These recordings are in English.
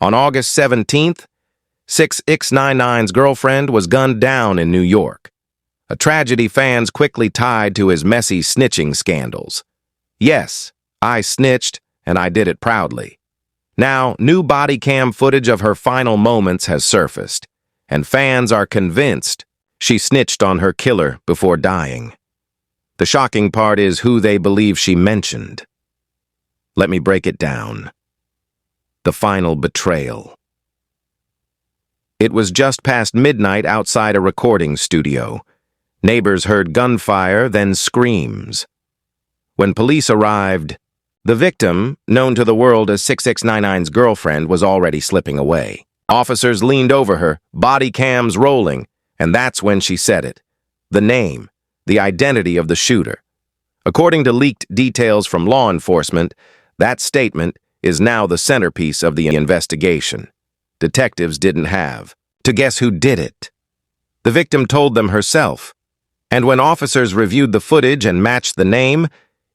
On August 17th, 6ix9ine's girlfriend was gunned down in New York, a tragedy fans quickly tied to his messy snitching scandals. Yes, I snitched, and I did it proudly. Now, new body cam footage of her final moments has surfaced, and fans are convinced she snitched on her killer before dying. The shocking part is who they believe she mentioned. Let me break it down. The final betrayal. It was just past midnight outside a recording studio. Neighbors heard gunfire, then screams. When police arrived, the victim, known to the world as 6ix9ine's girlfriend, was already slipping away. Officers leaned over her, body cams rolling, and that's when she said it. The name, the identity of the shooter. According to leaked details from law enforcement, that statement is now the centerpiece of the investigation. Detectives didn't have to guess who did it. The victim told them herself. And when officers reviewed the footage and matched the name,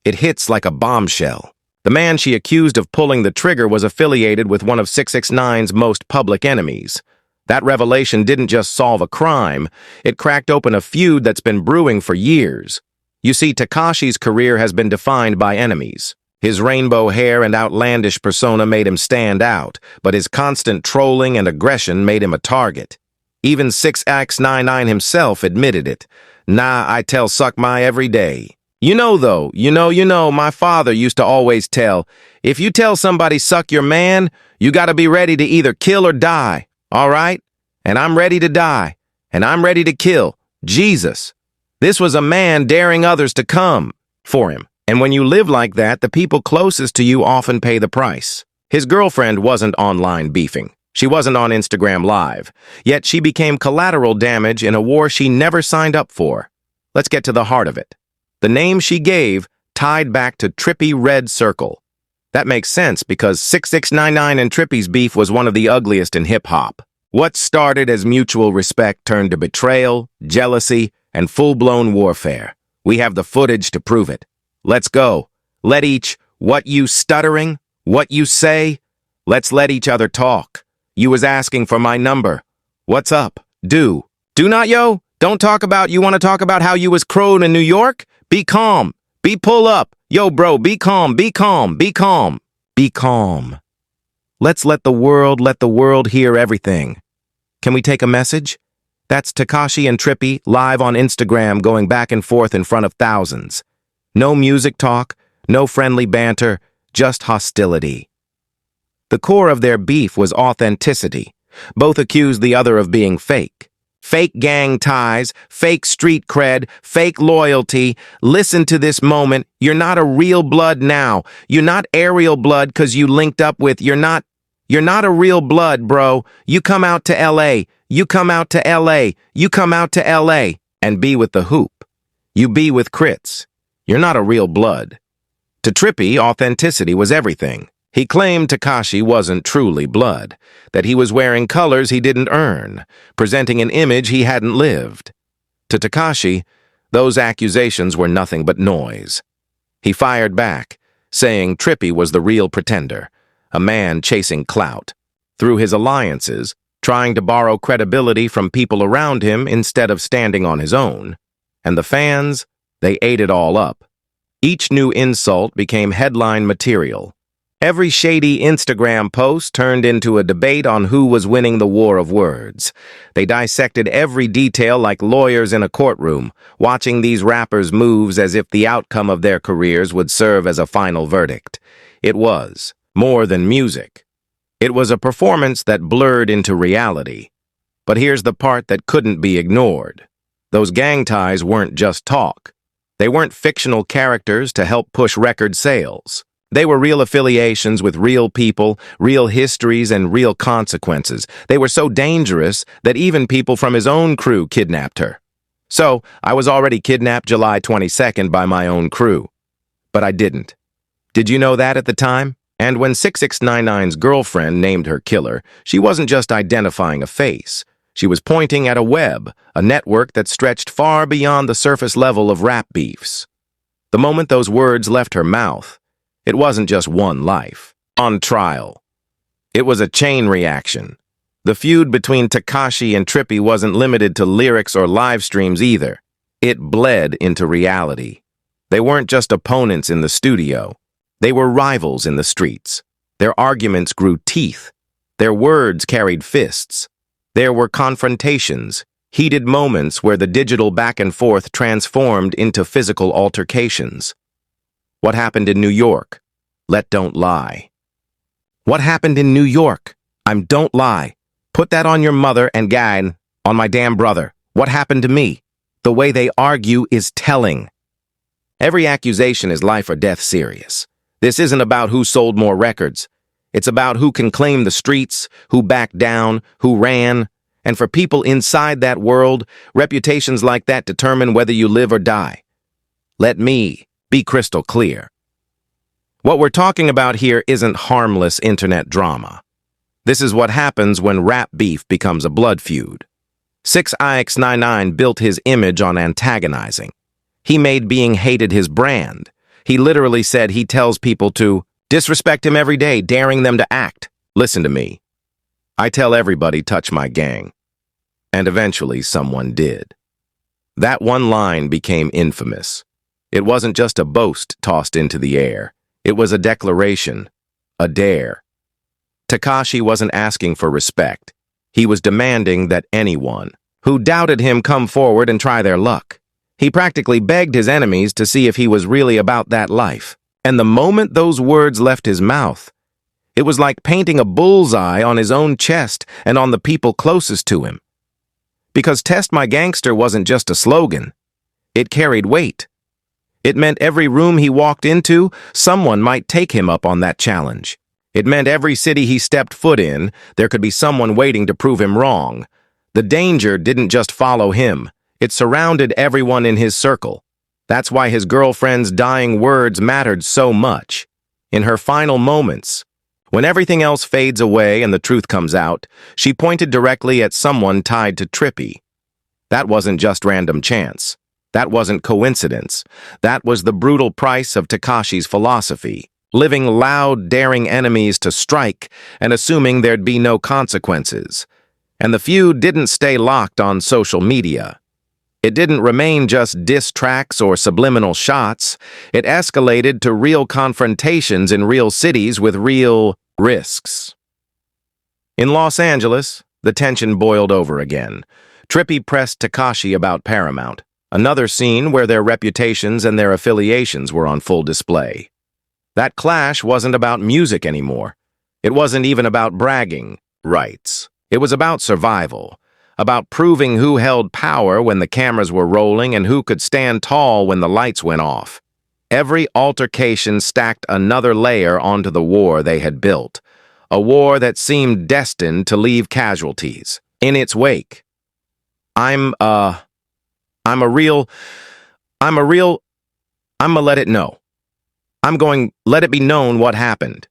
it hits like a bombshell. The man she accused of pulling the trigger was affiliated with one of 6ix9ine's most public enemies. That revelation didn't just solve a crime, it cracked open a feud that's been brewing for years. You see, Tekashi's career has been defined by enemies. His rainbow hair and outlandish persona made him stand out, but his constant trolling and aggression made him a target. Even 6ix9ine himself admitted it. Nah, I tell suck my every day. You know, my father used to always tell, if you tell somebody suck your man, you gotta be ready to either kill or die, all right? And I'm ready to die, and I'm ready to kill. Jesus. This was a man daring others to come for him. And when you live like that, the people closest to you often pay the price. His girlfriend wasn't online beefing. She wasn't on Instagram Live. Yet she became collateral damage in a war she never signed up for. Let's get to the heart of it. The name she gave tied back to Trippie Red Circle. That makes sense because 6ix9ine and Trippie's beef was one of the ugliest in hip-hop. What started as mutual respect turned to betrayal, jealousy, and full-blown warfare. We have the footage to prove it. Let's go. Let each, what you stuttering, what you say, let's let each other talk. You was asking for my number. What's up? Do not, yo? Don't talk about, you want to talk about how you was crowed in New York? Be calm. Be pull up. Yo, bro, be calm, be calm, be calm. Be calm. Let's let the world hear everything. Can we take a message? That's Tekashi and Trippie live on Instagram going back and forth in front of thousands. No music talk, no friendly banter, just hostility. The core of their beef was authenticity. Both accused the other of being fake. Fake gang ties, fake street cred, fake loyalty. Listen to this moment. You're not a real blood now. You're not aerial blood because you linked up with, you're not a real blood, bro. You come out to LA. You come out to LA. You come out to LA and be with the hoop. You be with crits. You're not a real blood. To Trippie, authenticity was everything. He claimed Tekashi wasn't truly blood, that he was wearing colors he didn't earn, presenting an image he hadn't lived. To Tekashi, those accusations were nothing but noise. He fired back, saying Trippie was the real pretender, a man chasing clout, through his alliances, trying to borrow credibility from people around him instead of standing on his own. And the fans, they ate it all up. Each new insult became headline material. Every shady Instagram post turned into a debate on who was winning the war of words. They dissected every detail like lawyers in a courtroom, watching these rappers' moves as if the outcome of their careers would serve as a final verdict. It was more than music. It was a performance that blurred into reality. But here's the part that couldn't be ignored. Those gang ties weren't just talk. They weren't fictional characters to help push record sales. They were real affiliations with real people, real histories, and real consequences. They were so dangerous that even people from his own crew kidnapped her. So, I was already kidnapped July 22nd by my own crew. But I didn't. Did you know that at the time? And when 6ix9ine's girlfriend named her killer, she wasn't just identifying a face. She was pointing at a web, a network that stretched far beyond the surface level of rap beefs. The moment those words left her mouth, it wasn't just one life. On trial. It was a chain reaction. The feud between Tekashi and Trippie wasn't limited to lyrics or live streams either. It bled into reality. They weren't just opponents in the studio. They were rivals in the streets. Their arguments grew teeth. Their words carried fists. There were confrontations, heated moments where the digital back and forth transformed into physical altercations. What happened in New York? Don't lie. What happened in New York? Don't lie. Put that on your mother and Gad, on my damn brother. What happened to me? The way they argue is telling. Every accusation is life or death serious. This isn't about who sold more records. It's about who can claim the streets, who backed down, who ran. And for people inside that world, reputations like that determine whether you live or die. Let me be crystal clear. What we're talking about here isn't harmless internet drama. This is what happens when rap beef becomes a blood feud. 6ix9ine built his image on antagonizing. He made being hated his brand. He literally said he tells people to disrespect him every day, daring them to act. Listen to me. I tell everybody touch my gang. And eventually someone did. That one line became infamous. It wasn't just a boast tossed into the air. It was a declaration, a dare. Tekashi wasn't asking for respect. He was demanding that anyone who doubted him come forward and try their luck. He practically begged his enemies to see if he was really about that life. And the moment those words left his mouth, it was like painting a bullseye on his own chest and on the people closest to him. Because Test My Gangster wasn't just a slogan. It carried weight. It meant every room he walked into, someone might take him up on that challenge. It meant every city he stepped foot in, there could be someone waiting to prove him wrong. The danger didn't just follow him. It surrounded everyone in his circle. That's why his girlfriend's dying words mattered so much. In her final moments, when everything else fades away and the truth comes out, she pointed directly at someone tied to Trippie. That wasn't just random chance. That wasn't coincidence. That was the brutal price of Tekashi's philosophy. Living loud, daring enemies to strike and assuming there'd be no consequences. And the feud didn't stay locked on social media. It didn't remain just diss tracks or subliminal shots. It escalated to real confrontations in real cities with real risks. In Los Angeles, the tension boiled over again. Trippie pressed Tekashi about Paramount, another scene where their reputations and their affiliations were on full display. That clash wasn't about music anymore. It wasn't even about bragging rights. It was about survival, about proving who held power when the cameras were rolling and who could stand tall when the lights went off. Every altercation stacked another layer onto the war they had built, a war that seemed destined to leave casualties in its wake. I'ma let it know. I'm going, let it be known what happened.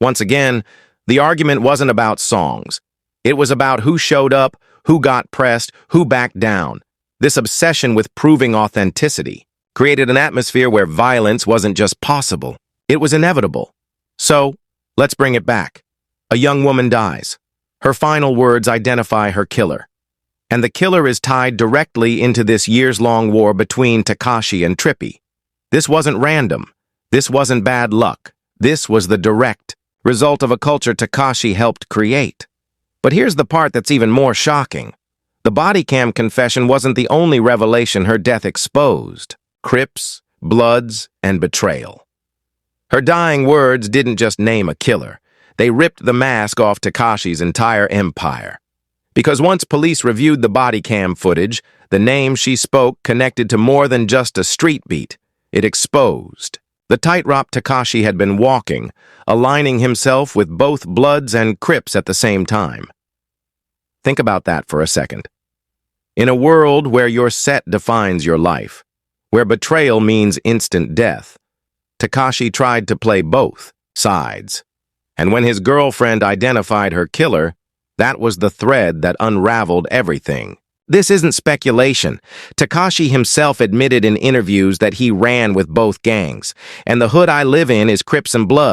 Once again, the argument wasn't about songs. It was about who showed up, who got pressed, who backed down. This obsession with proving authenticity created an atmosphere where violence wasn't just possible. It was inevitable. So, let's bring it back. A young woman dies. Her final words identify her killer. And the killer is tied directly into this years-long war between Tekashi and Trippie. This wasn't random. This wasn't bad luck. This was the direct result of a culture Tekashi helped create. But here's the part that's even more shocking. The body cam confession wasn't the only revelation her death exposed. Crips, Bloods, and betrayal. Her dying words didn't just name a killer. They ripped the mask off Tekashi's entire empire. Because once police reviewed the body cam footage, the name she spoke connected to more than just a street beat. It exposed the tightrope Tekashi had been walking, aligning himself with both Bloods and Crips at the same time. Think about that for a second. In a world where your set defines your life, where betrayal means instant death, Tekashi tried to play both sides. And when his girlfriend identified her killer, that was the thread that unraveled everything. This isn't speculation. Tekashi himself admitted in interviews that he ran with both gangs, and the hood I live in is Crips and Bloods.